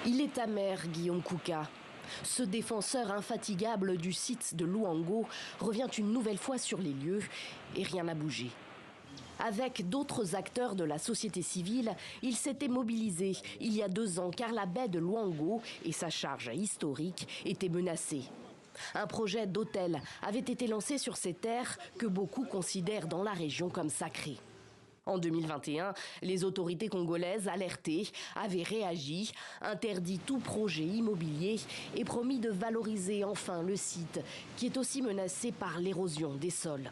Il est amer, Guillaume Kouka. Ce défenseur infatigable du site de Louango revient une nouvelle fois sur les lieux et rien n'a bougé. Avec d'autres acteurs de la société civile, il s'était mobilisé il y a 2 ans car la baie de Louango et sa charge historique étaient menacées. Un projet d'hôtel avait été lancé sur ces terres que beaucoup considèrent dans la région comme sacrées. En 2021, les autorités congolaises alertées avaient réagi, interdit tout projet immobilier et promis de valoriser enfin le site qui est aussi menacé par l'érosion des sols.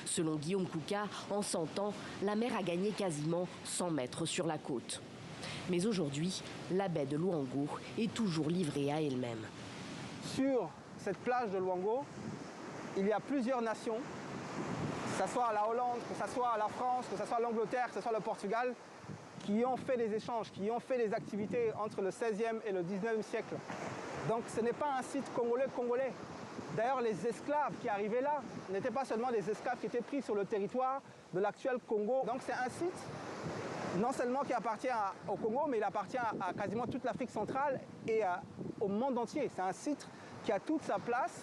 Selon Guillaume Kouka, en 100 ans, la mer a gagné quasiment 100 mètres sur la côte. Mais aujourd'hui, la baie de Louango est toujours livrée à elle-même. Sur cette plage de Louango, il y a plusieurs nations, que ce soit la Hollande, que ce soit la France, que ce soit l'Angleterre, que ce soit le Portugal, qui ont fait des échanges, qui ont fait des activités entre le 16e et le 19e siècle. Donc ce n'est pas un site congolais. D'ailleurs, les esclaves qui arrivaient là n'étaient pas seulement des esclaves qui étaient pris sur le territoire de l'actuel Congo. Donc c'est un site non seulement qui appartient au Congo, mais il appartient à quasiment toute l'Afrique centrale et au monde entier. C'est un site qui a toute sa place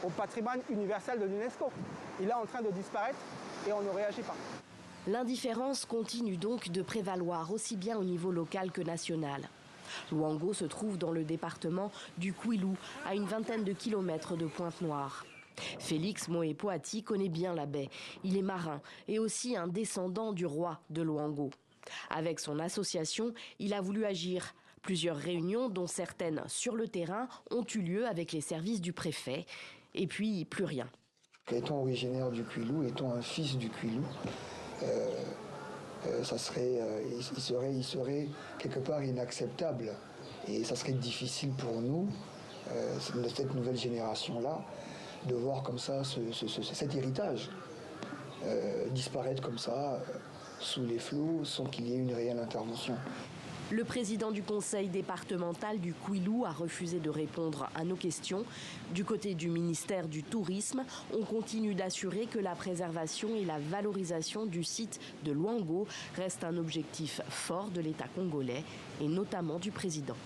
au patrimoine universel de l'UNESCO. Il est en train de disparaître et on ne réagit pas. L'indifférence continue donc de prévaloir aussi bien au niveau local que national. Louango se trouve dans le département du Kwilu, à une vingtaine de kilomètres de Pointe-Noire. Félix Moé-Poati connaît bien la baie. Il est marin et aussi un descendant du roi de Louango. Avec son association, il a voulu agir. Plusieurs réunions, dont certaines sur le terrain, ont eu lieu avec les services du préfet. Et puis, plus rien. Étant originaire du Kwilu, étant un fils du Kwilu, il serait quelque part inacceptable. Et ça serait difficile pour nous, cette nouvelle génération-là, de voir comme ça cet héritage disparaître comme ça, sous les flots, sans qu'il y ait une réelle intervention. Le président du conseil départemental du Kwilu a refusé de répondre à nos questions. Du côté du ministère du Tourisme, on continue d'assurer que la préservation et la valorisation du site de Louango restent un objectif fort de l'État congolais et notamment du président.